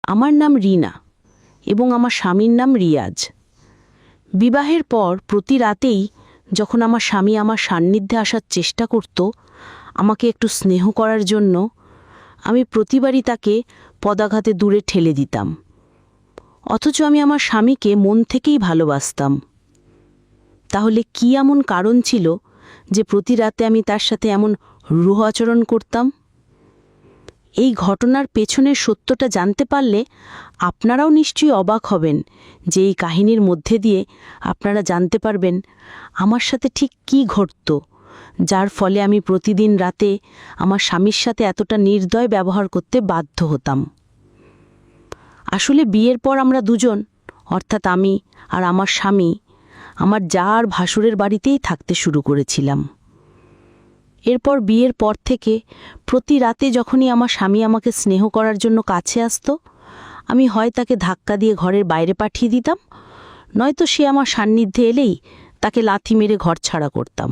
আমার নাম রিনা এবং আমার স্বামীর নাম রিয়াজ। বিবাহের পর প্রতি রাতেই যখন আমার স্বামী আমার সান্নিধ্যে আসার চেষ্টা করত আমাকে একটু স্নেহ করার জন্য, আমি প্রতিবারই তাকে পদাঘাতে দূরে ঠেলে দিতাম। অথচ আমি আমার স্বামীকে মন থেকেই ভালোবাসতাম। তাহলে কি এমন কারণ ছিল যে প্রতি রাতে আমি তার সাথে এমন রূঢ় আচরণ করতাম? এই ঘটনার পেছনের সত্যটা জানতে পারলে আপনারাও নিশ্চয়ই অবাক হবেন যে এই কাহিনীর মধ্যে দিয়ে আপনারা জানতে পারবেন আমার সাথে ঠিক কী ঘটত, যার ফলে আমি প্রতিদিন রাতে আমার স্বামীর সাথে এতটা নির্দয় ব্যবহার করতে বাধ্য হতাম। আসলে বিয়ের পর আমরা দুজন, অর্থাৎ আমি আর আমার স্বামী, আমার জা আর ভাসুরের বাড়িতেই থাকতে শুরু করেছিলাম। এরপর বিয়ের পর থেকে প্রতি রাতে যখনই আমার স্বামী আমাকে স্নেহ করার জন্য কাছে আসত, আমি হয় তাকে ধাক্কা দিয়ে ঘরের বাইরে পাঠিয়ে দিতাম, নয়তো সে আমার সান্নিধ্যে এলেই তাকে লাথি মেরে ঘর ছাড়া করতাম।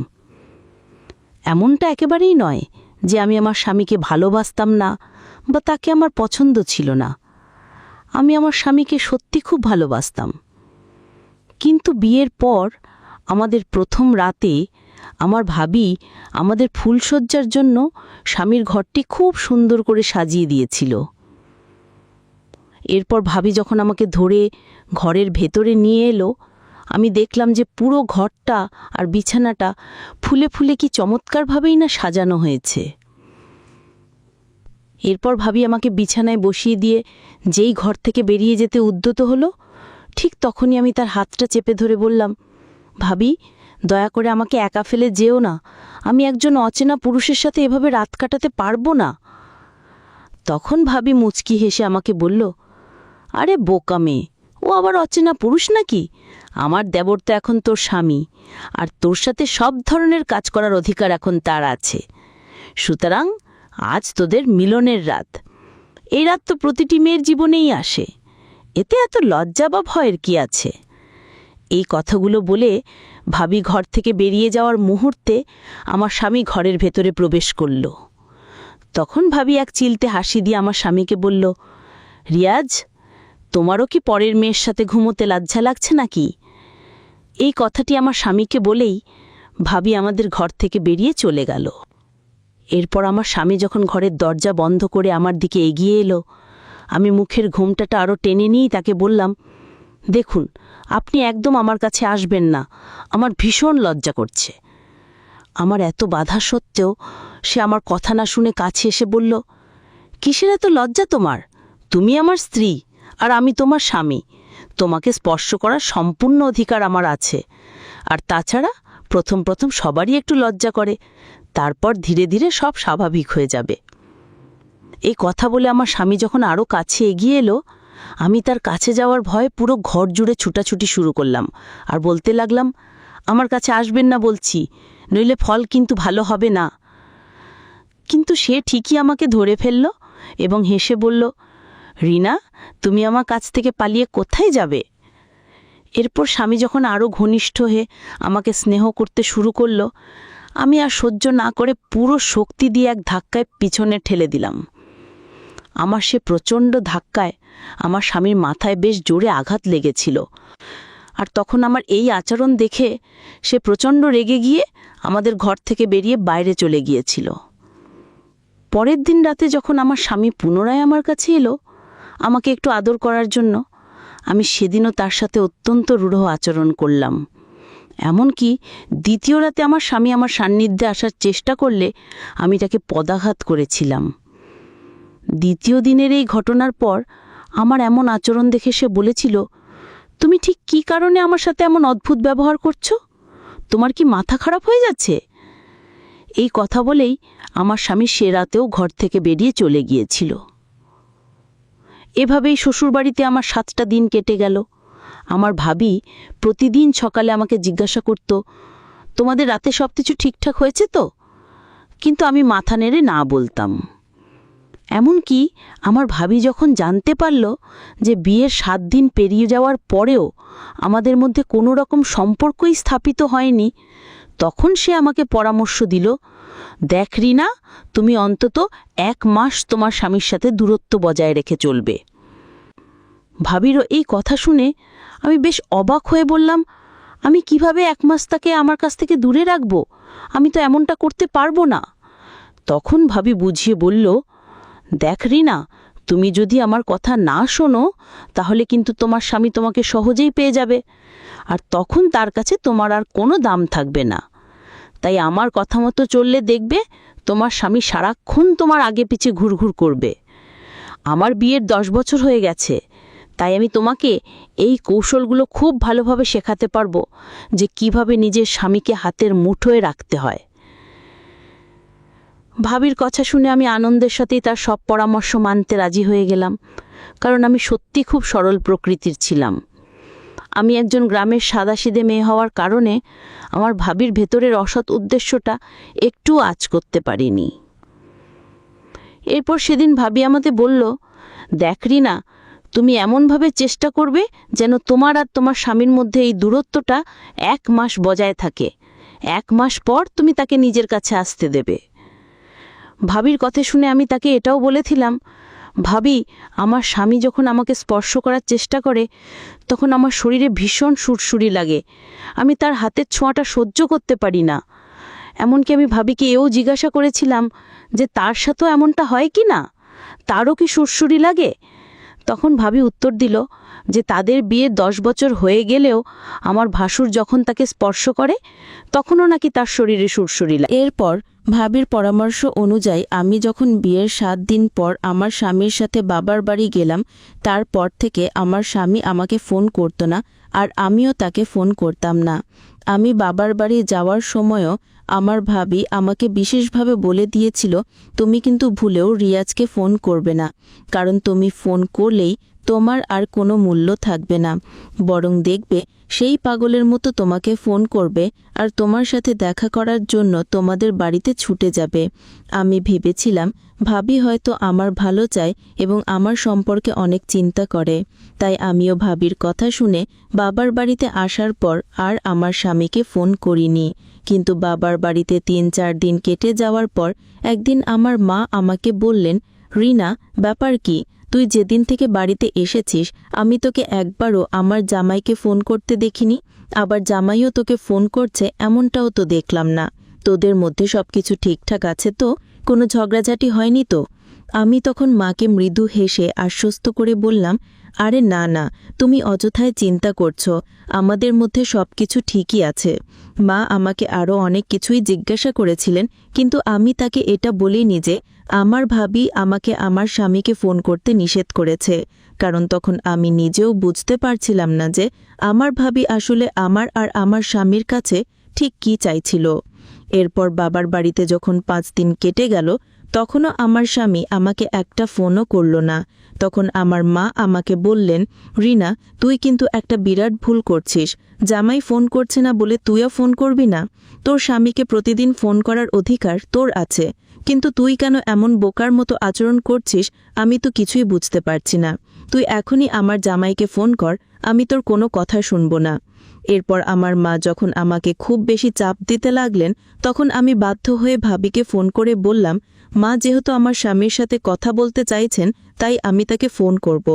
এমনটা একেবারেই নয় যে আমি আমার স্বামীকে ভালোবাসতাম না বা তাকে আমার পছন্দ ছিল না। আমি আমার স্বামীকে সত্যি খুব ভালোবাসতাম। কিন্তু বিয়ের পর আমাদের প্রথম রাতে আমার ভাবি আমাদের ফুলশয্যার জন্য স্বামীর ঘরটি খুব সুন্দর করে সাজিয়ে দিয়েছিল। এরপর ভাবি যখন আমাকে ধরে ঘরের ভেতরে নিয়ে এলো, আমি দেখলাম যে পুরো ঘরটা আর বিছানাটা ফুলে ফুলে কি চমৎকারভাবেই না সাজানো হয়েছে। এরপর ভাবি আমাকে বিছানায় বসিয়ে দিয়ে যেই ঘর থেকে বেরিয়ে যেতে উদ্যত হলো, ঠিক তখনই আমি তার হাতটা চেপে ধরে বললাম, ভাবি, দয়া করে আমাকে একা ফেলে যেও না, আমি একজন অচেনা পুরুষের সাথে এভাবে রাত কাটাতে পারবো না। তখন ভাবি মুচকি হেসে আমাকে বলল, আরে বোকা মেয়ে, ও আবার অচেনা পুরুষ নাকি? আমার দেবর তো এখন তোর স্বামী, আর তোর সাথে সব ধরনের কাজ করার অধিকার এখন তার আছে। সুতরাং আজ তোদের মিলনের রাত। এই রাত তো প্রতিটি মেয়ের জীবনেই আসে, এতে এত লজ্জা বা ভয়ের কি আছে? এই কথাগুলো বলে ভাবি ঘর থেকে বেরিয়ে যাওয়ার মুহূর্তে আমার স্বামী ঘরের ভেতরে প্রবেশ করল। তখন ভাবি এক চিলতে হাসি দিয়ে আমার স্বামীকে বলল, রিয়াজ, তোমারও কি পরের মেয়ের সাথে ঘুমোতে লজ্জা লাগছে নাকি? এই কথাটি আমার স্বামীকে বলেই ভাবি আমাদের ঘর থেকে বেরিয়ে চলে গেল। এরপর আমার স্বামী যখন ঘরের দরজা বন্ধ করে আমার দিকে এগিয়ে এলো, আমি মুখের ঘোমটাটা আরও টেনে নিয়েই তাকে বললাম, দেখুন, আপনি একদম আমার কাছে আসবেন না, আমার ভীষণ লজ্জা করছে। আমার এত বাধা সত্ত্বেও সে আমার কথা না শুনে কাছে এসে বলল, কিসের এত লজ্জা তোমার? তুমি আমার স্ত্রী আর আমি তোমার স্বামী, তোমাকে স্পর্শ করার সম্পূর্ণ অধিকার আমার আছে। আর তাছাড়া প্রথম প্রথম সবারই একটু লজ্জা করে, তারপর ধীরে ধীরে সব স্বাভাবিক হয়ে যাবে। এই কথা বলে আমার স্বামী যখন আরও কাছে এগিয়ে এলো, আমি তার কাছে যাওয়ার ভয়ে পুরো ঘর জুড়ে ছুটাছুটি শুরু করলাম আর বলতে লাগলাম, আমার কাছে আসবেন না বলছি, নইলে ফল কিন্তু ভালো হবে না। কিন্তু সে ঠিকই আমাকে ধরে ফেলল এবং হেসে বলল, রিনা, তুমি আমার কাছ থেকে পালিয়ে কোথায় যাবে? এরপর স্বামী যখন আরও ঘনিষ্ঠ হয়ে আমাকে স্নেহ করতে শুরু করল, আমি আর সহ্য না করে পুরো শক্তি দিয়ে এক ধাক্কায় পিছনে ঠেলে দিলাম। আমার সে প্রচণ্ড ধাক্কায় আমার স্বামীর মাথায় বেশ জোরে আঘাত লেগেছিল, আর তখন আমার এই আচরণ দেখে সে প্রচণ্ড রেগে গিয়ে আমাদের ঘর থেকে বেরিয়ে বাইরে চলে গিয়েছিল। পরের দিন রাতে যখন আমার স্বামী পুনরায় আমার কাছে এলো আমাকে একটু আদর করার জন্য, আমি সেদিনও তার সাথে অত্যন্ত রূঢ় আচরণ করলাম। এমনকি দ্বিতীয় রাতে আমার স্বামী আমার সান্নিধ্যে আসার চেষ্টা করলে আমি তাকে পদাঘাত করেছিলাম। দ্বিতীয় দিনের এই ঘটনার পর আমার এমন আচরণ দেখে সে বলেছিল, তুমি ঠিক কী কারণে আমার সাথে এমন অদ্ভুত ব্যবহার করছো? তোমার কি মাথা খারাপ হয়ে যাচ্ছে? এই কথা বলেই আমার স্বামী সে রাতেও ঘর থেকে বেরিয়ে চলে গিয়েছিল। এভাবেই শ্বশুরবাড়িতে আমার 7টা দিন কেটে গেল। আমার ভাবি প্রতিদিন সকালে আমাকে জিজ্ঞাসা করত, তোমাদের রাতে সব কিছু ঠিকঠাক হয়েছে তো? কিন্তু আমি মাথা নেড়ে না বলতাম। এমনকি আমার ভাবি যখন জানতে পারল যে বিয়ের 7 দিন পেরিয়ে যাওয়ার পরেও আমাদের মধ্যে কোনো রকম সম্পর্কই স্থাপিত হয়নি, তখন সে আমাকে পরামর্শ দিল, দেখ রিনা, তুমি অন্তত 1 মাস তোমার স্বামীর সাথে দূরত্ব বজায় রেখে চলবে। ভাবিরও এই কথা শুনে আমি বেশ অবাক হয়ে বললাম, আমি কিভাবে 1 মাস তাকে আমার কাছ থেকে দূরে রাখব? আমি তো এমনটা করতে পারবো না। তখন ভাবি বুঝিয়ে বলল, দেখ রিনা, তুমি যদি আমার কথা না শোনো তাহলে কিন্তু তোমার স্বামী তোমাকে সহজেই পেয়ে যাবে, আর তখন তার কাছে তোমার আর কোনো দাম থাকবে না। তাই আমার কথা মতো চললে দেখবে তোমার স্বামী সারাক্ষণ তোমার আগে পিছে ঘুরঘুর করবে। আমার বিয়ের 10 বছর হয়ে গেছে, তাই আমি তোমাকে এই কৌশলগুলো খুব ভালোভাবে শেখাতে পারবো যে কিভাবে নিজের স্বামীকে হাতের মুঠোয় রাখতে হয়। ভাবির কথা শুনে আমি আনন্দের সাথেই তার সব পরামর্শ মানতে রাজি হয়ে গেলাম, কারণ আমি সত্যি খুব সরল প্রকৃতির ছিলাম। আমি একজন গ্রামের সাদাসিধে মেয়ে হওয়ার কারণে আমার ভাবির ভেতরের অসৎ উদ্দেশ্যটা একটু আঁচ করতে পারিনি। এরপর সেদিন ভাবি আমাদের বলল, দেখ রিনা, তুমি এমনভাবে চেষ্টা করবে যেন তোমার আর তোমার স্বামীর মধ্যে এই দূরত্বটা 1 মাস বজায় থাকে। 1 মাস পর তুমি তাকে নিজের কাছে আসতে দেবে। ভাবির কথা শুনে আমি তাকে এটাও বলেছিলাম, ভাবি, আমার স্বামী যখন আমাকে স্পর্শ করার চেষ্টা করে তখন আমার শরীরে ভীষণ সুরসুরি লাগে। আমি তার হাতের ছোঁয়াটা সহ্য করতে পারি না। এমনকি আমি ভাবিকে এও জিজ্ঞাসা করেছিলাম যে তার সাথেও এমনটা হয় কি না, তারও কি সুরসুরি লাগে? তখন ভাবি উত্তর দিল যে তাদের বিয়ে 10 বছর হয়ে গেলেও আমার ভাসুর যখন তাকে স্পর্শ করে তখনও নাকি তার শরীরে সুরসুরি লাগে। এরপর ভাবির পরামর্শ অনুযায়ী আমি যখন বিয়ের 7 দিন পর আমার স্বামীর সাথে বাবার বাড়ি গেলাম, তারপর থেকে আমার স্বামী আমাকে ফোন করত না, আর আমিও তাকে ফোন করতাম না। আমি বাবার বাড়ি যাওয়ার সময়ও আমার ভাবি আমাকে বিশেষভাবে বলে দিয়েছিল, তুমি কিন্তু ভুলেও রিয়াজকে ফোন করবে না, কারণ তুমি ফোন করলেই তোমার আর কোনো মূল্য থাকবে না, বরং দেখবে সেই পাগলের মতো তোমাকে ফোন করবে আর তোমার সাথে দেখা করার জন্য তোমাদের বাড়িতে ছুটে যাবে। আমি ভেবেছিলাম ভাবি হয়তো আমার ভালো চায় এবং আমার সম্পর্কে অনেক চিন্তা করে, তাই আমিও ভাবির কথা শুনে বাবার বাড়িতে আসার পর আর আমার স্বামীকে ফোন করিনি। কিন্তু বাবার বাড়িতে 3-4 দিন কেটে যাওয়ার পর একদিন আমার মা আমাকে বললেন, রিনা, ব্যাপার কি? তুই যেদিন থেকে বাড়িতে এসেছিস আমি তোকে একবারও আমার জামাইকে ফোন করতে দেখিনি, আবার জামাইও তোকে ফোন করছে এমনটাও তো দেখলাম না। তোদের মধ্যে সবকিছু ঠিকঠাক আছে তো? কোনো ঝগড়াঝাটি হয়নি তো? আমি তখন মাকে মৃদু হেসে আশ্বস্ত করে বললাম, আরে না না, তুমি অযথায় চিন্তা করছো, আমাদের মধ্যে সবকিছু ঠিকই আছে। মা আমাকে আরও অনেক কিছুই জিজ্ঞাসা করেছিলেন, কিন্তু আমি তাকে এটা বলিনি যে আমার ভাবি আমাকে আমার স্বামীকে ফোন করতে নিষেধ করেছে, কারণ তখন আমি নিজেও বুঝতে পারছিলাম না যে আমার ভাবি আসলে আমার আর আমার স্বামীর কাছে ঠিক কী চাইছিল। এরপর বাবার বাড়িতে যখন 5 দিন কেটে গেল তখনও আমার স্বামী আমাকে একটা ফোনও করল না। তখন আমার মা আমাকে বললেন, রিনা, তুই কিন্তু একটা বিরাট ভুল করছিস। জামাই ফোন করছে না বলে তুইও ফোন করবি না? তোর স্বামীকে প্রতিদিন ফোন করার অধিকার তোর আছে, কিন্তু তুই কেন এমন বোকার মতো আচরণ করছিস আমি তো কিছুই বুঝতে পারছি না। তুই এখনই আমার জামাইকে ফোন কর, আমি তোর কোনো কথা শুনব না। এরপর আমার মা যখন আমাকে খুব বেশি চাপ দিতে লাগলেন তখন আমি বাধ্য হয়ে ভাবিকে ফোন করে বললাম, মা যেহেতু আমার স্বামীর সাথে কথা বলতে চাইছেন তাই আমি তাকে ফোন করব।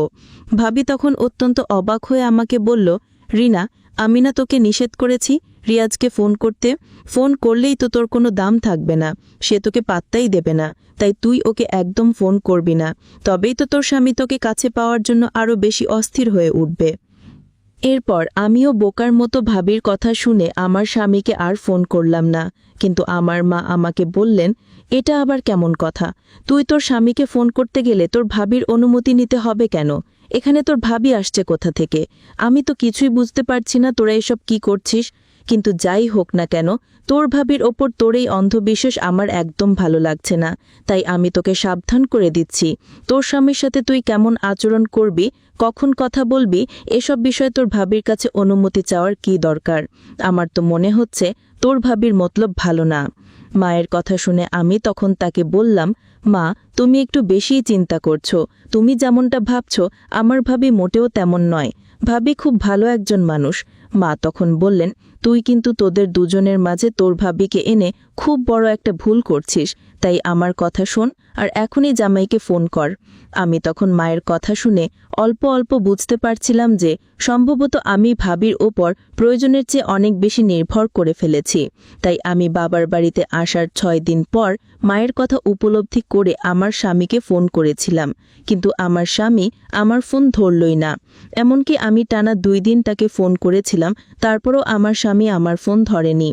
ভাবি তখন অত্যন্ত অবাক হয়ে আমাকে বলল, রিনা, আমি না তোকে নিষেধ করেছি রিয়াজকে ফোন করতে? ফোন করলেই তো তোর কোনো দাম থাকবে না, সে তোকে পাত্তাই দেবে না, তাই তুই ওকে একদম ফোন করবি না, তবেই তো তোর স্বামী তোকে কাছে পাওয়ার জন্য আরও বেশি অস্থির হয়ে উঠবে। এরপর আমিও বোকার মতো ভাবির কথা শুনে আমার স্বামীকে আর ফোন করলাম না। কিন্তু আমার মা আমাকে বললেন, এটা আবার কেমন কথা? তুই তোর স্বামীকে ফোন করতে গেলে তোর ভাবির অনুমতি নিতে হবে কেন? এখানে তোর ভাবি আসছে কোথা থেকে? আমি তো কিছুই বুঝতে পারছি না তোরা এসব কি করছিস। কিন্তু যাই হোক না কেন, তোর ভাবির ওপর তোর এই অন্ধবিশ্বাস আমার একদম ভালো লাগছে না। তাই আমি তোকে সাবধান করে দিচ্ছি, তোর স্বামীর সাথে তুই কেমন আচরণ করবি, কখন কথা বলবি, এসব বিষয়ে তোর ভাবির কাছে অনুমতি চাওয়ার কি দরকার? আমার তো মনে হচ্ছে তোর ভাবির মতলব ভালো না। মায়ের কথা শুনে আমি তখন তাকে বললাম, মা, তুমি একটু বেশিই চিন্তা করছো। তুমি যেমনটা ভাবছো আমার ভাবি মোটেও তেমন নয়। ভাবি খুব ভালো একজন মানুষ। মা তখন বললেন, তুই কিন্তু তোদের দুজনের মাঝে তোর ভাবিকে এনে খুব বড় একটা ভুল করছিস, তাই আমার কথা শোন আর এখনই জামাইকে ফোন কর। আমি তখন মায়ের কথা শুনে অল্প অল্প বুঝতে পারছিলাম যে সম্ভবত আমি ভাবির ওপর প্রয়োজনের চেয়ে অনেক বেশি নির্ভর করে ফেলেছি। তাই আমি বাবার বাড়িতে আসার 6 দিন পর মায়ের কথা উপলব্ধি করে আমার স্বামীকে ফোন করেছিলাম, কিন্তু আমার স্বামী আমার ফোন ধরলই না। এমনকি আমি টানা 2 দিন তাকে ফোন করেছিলাম, তারপরও আমার স্বামী আমার ফোন ধরেনি।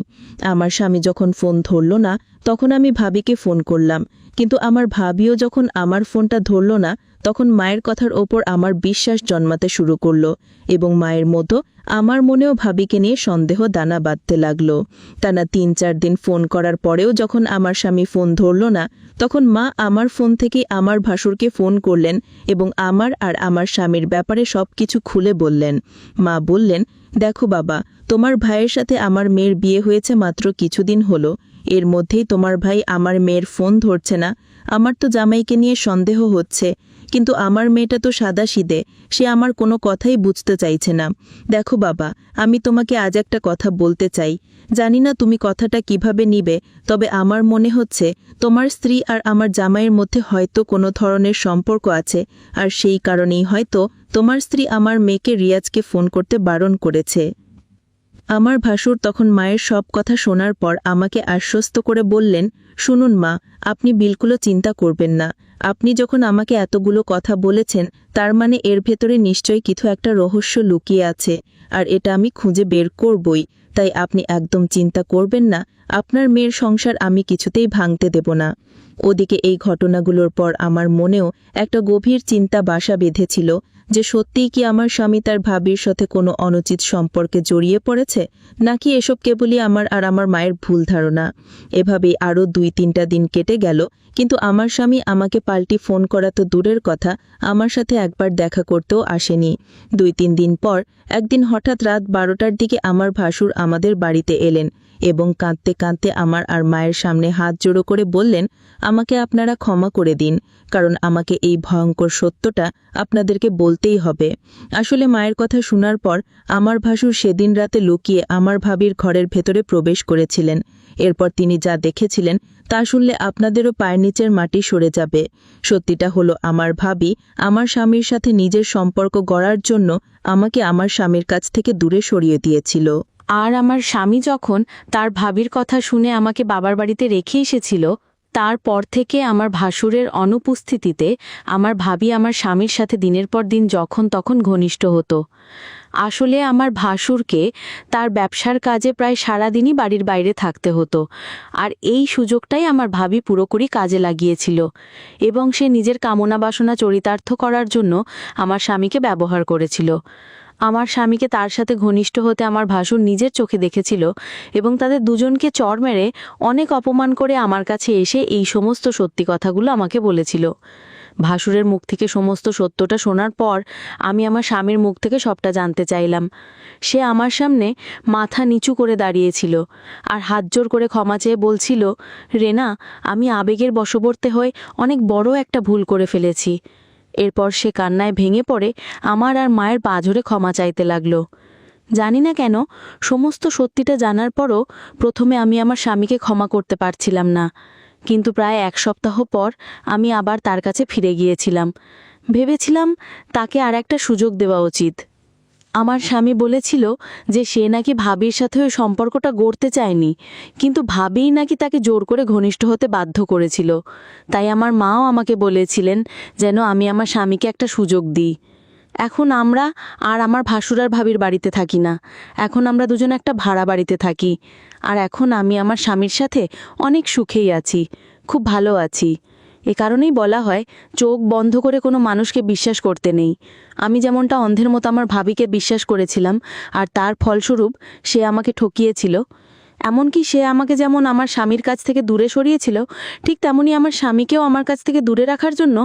আমার স্বামী যখন ফোন ধরল না, তখন আমি ভাবিকে ফোন করলাম, কিন্তু আমার ভাবিও যখন আমার ফোনটা ধরল না, তখন মায়ের কথার ওপর আমার বিশ্বাস জন্মাতে শুরু করলো এবং মায়ের মতো আমার মনেও ভাবিকে নিয়ে সন্দেহ দানা বাঁধতে লাগলো। টানা 3-4 দিন ফোন করার পরেও যখন আমার স্বামী ফোন ধরল না, তখন মা আমার ফোন থেকে আমার ভাসুরকে ফোন করলেন এবং আমার আর আমার স্বামীর ব্যাপারে সবকিছু খুলে বললেন। মা বললেন, দেখো বাবা, তোমার ভাইয়ের সাথে আমার মেয়ের বিয়ে হয়েছে মাত্র কিছুদিন হলো, এর মধ্যেই তোমার ভাই আমার মেয়ের ফোন ধরছে না। আমার তো জামাইকে নিয়ে সন্দেহ হচ্ছে, কিন্তু আমার মেয়েটা তো সাদাসিধে, সে আমার কোনো কথাই বুঝতে চাইছে না। দেখো বাবা, আমি তোমাকে আজ একটা কথা বলতে চাই, জানি না তুমি কথাটা কিভাবে নিবে, তবে আমার মনে হচ্ছে তোমার স্ত্রী আর আমার জামাইয়ের মধ্যে হয়তো কোনো ধরনের সম্পর্ক আছে, আর সেই কারণেই হয়তো তোমার স্ত্রী আমার মেয়েকে রিয়াজকে ফোন করতে বারণ করেছে। আমার ভাসুর তখন মায়ের সব কথা শোনার পর আমাকে আশ্বস্ত করে বললেন, শুনুন মা, আপনি বিলকুলও চিন্তা করবেন না। আপনি যখন আমাকে এতগুলো কথা বলেছেন, তার মানে এর ভেতরে নিশ্চয়ই কিছু একটা রহস্য লুকিয়ে আছে, আর এটা আমি খুঁজে বের করবই। তাই আপনি একদম চিন্তা করবেন না, আপনার মেয়ের সংসার আমি কিছুতেই ভাঙতে দেব না। ওদিকে এই ঘটনাগুলোর পর আমার মনেও একটা গভীর চিন্তা বাসা বেঁধেছিল যে সত্যিই কি আমার স্বামী তার ভাবির সাথে কোনো অনুচিত সম্পর্কে জড়িয়ে পড়েছে, নাকি এসব কেবলই আমার আর আমার মায়ের ভুল ধারণা। এভাবেই আরও 2-3টা দিন কেটে গেল, কিন্তু আমার স্বামী আমাকে পাল্টি ফোন করা তো দূরের কথা, আমার সাথে একবার দেখা করতেও আসেনি। 2-3 দিন পর একদিন হঠাৎ রাত 12টার দিকে আমার ভাসুর আমাদের বাড়িতে এলেন এবং কাঁদতে কাঁদতে আমার আর মায়ের সামনে হাত জোড়ো করে বললেন, আমাকে আপনারা ক্ষমা করে দিন, কারণ আমাকে এই ভয়ঙ্কর সত্যটা আপনাদেরকে বলতেই হবে। আসলে মায়ের কথা শোনার পর আমার ভাসুর সেদিন রাতে লুকিয়ে আমার ভাবির ঘরের ভেতরে প্রবেশ করেছিলেন। এরপর তিনি যা দেখেছিলেন তা শুনলে আপনাদেরও পায়ের নিচের মাটি সরে যাবে। সত্যিটা হলো, আমার ভাবি আমার স্বামীর সাথে নিজের সম্পর্ক গড়ার জন্য আমাকে আমার স্বামীর কাছ থেকে দূরে সরিয়ে দিয়েছিল। আর আমার স্বামী যখন তার ভাবির কথা শুনে আমাকে বাবার বাড়িতে রেখে এসেছিল, তারপর থেকে আমার ভাসুরের অনুপস্থিতিতে আমার ভাবি আমার স্বামীর সাথে দিনের পর দিন যখন তখন ঘনিষ্ঠ হতো। আসলে আমার ভাসুরকে তার ব্যবসার কাজে প্রায় সারাদিনই বাড়ির বাইরে থাকতে হতো, আর এই সুযোগটাই আমার ভাবি পুরোপুরি কাজে লাগিয়েছিল এবং সে নিজের কামনা বাসনা চরিতার্থ করার জন্য আমার স্বামীকে ব্যবহার করেছিল। আমার স্বামীকে তার সাথে ঘনিষ্ঠ হতে আমার ভাসুর নিজের চোখে দেখেছিল এবং তাদের দুজনকে চড় মেরে অনেক অপমান করে আমার কাছে এসে এই সমস্ত সত্যি কথাগুলো আমাকে বলেছিল। ভাসুরের মুখ থেকে সমস্ত সত্যটা শোনার পর আমি আমার স্বামীর মুখ থেকে সবটা জানতে চাইলাম। সে আমার সামনে মাথা নিচু করে দাঁড়িয়েছিল আর হাত জোর করে ক্ষমা চেয়ে বলছিল, রেনা, আমি আবেগের বশবর্তী হয়ে অনেক বড় একটা ভুল করে ফেলেছি। এরপর সে কান্নায় ভেঙে পড়ে আমার আর মায়ের পা ধরে ক্ষমা চাইতে লাগলো। জানি না কেন সমস্ত সত্যিটা জানার পরও প্রথমে আমি আমার স্বামীকে ক্ষমা করতে পারছিলাম না, কিন্তু প্রায় 1 সপ্তাহ পর আমি আবার তার কাছে ফিরে গিয়েছিলাম। ভেবেছিলাম তাকে আর একটা সুযোগ দেওয়া উচিত। আমার স্বামী বলেছিল যে সে নাকি ভাবির সাথে ওই সম্পর্কটা গড়তে চায়নি, কিন্তু ভাবিই নাকি তাকে জোর করে ঘনিষ্ঠ হতে বাধ্য করেছিল। তাই আমার মাও আমাকে বলেছিলেন যেন আমি আমার স্বামীকে একটা সুযোগ দিই। এখন আমরা আর আমার ভাসুর আর ভাবির বাড়িতে থাকি না, এখন আমরা দুজন একটা ভাড়া বাড়িতে থাকি। আর এখন আমি আমার স্বামীর সাথে অনেক সুখেই আছি, খুব ভালো আছি। এ কারণেই বলা হয় চোখ বন্ধ করে কোনো মানুষকে বিশ্বাস করতে নেই। আমি যেমনটা অন্ধের মতো আমার ভাবিকে বিশ্বাস করেছিলাম, আর তার ফলস্বরূপ সে আমাকে ঠকিয়েছিল। এমনকি সে আমাকে যেমন আমার স্বামীর কাছ থেকে দূরে সরিয়েছিল, ঠিক তেমনি আমার স্বামীকেও আমার কাছ থেকে দূরে রাখার জন্য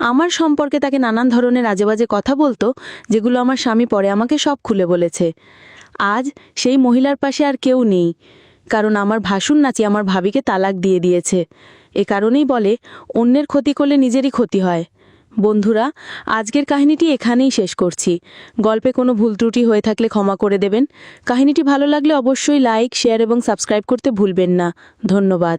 আমার সম্পর্কে তাকে নানান ধরনের আজেবাজে কথা বলতো, যেগুলো আমার স্বামী পরে আমাকে সব খুলে বলেছে। আজ সেই মহিলার পাশে আর কেউ নেই, কারণ আমার ভাসুর নাচি আমার ভাবিকে তালাক দিয়ে দিয়েছে। এ কারণেই বলে, অন্যের ক্ষতি করলে নিজেরই ক্ষতি হয়। বন্ধুরা, আজকের কাহিনীটি এখানেই শেষ করছি। গল্পে কোনো ভুল ত্রুটি হয়ে থাকলে ক্ষমা করে দেবেন। কাহিনীটি ভালো লাগলে অবশ্যই লাইক, শেয়ার এবং সাবস্ক্রাইব করতে ভুলবেন না। ধন্যবাদ।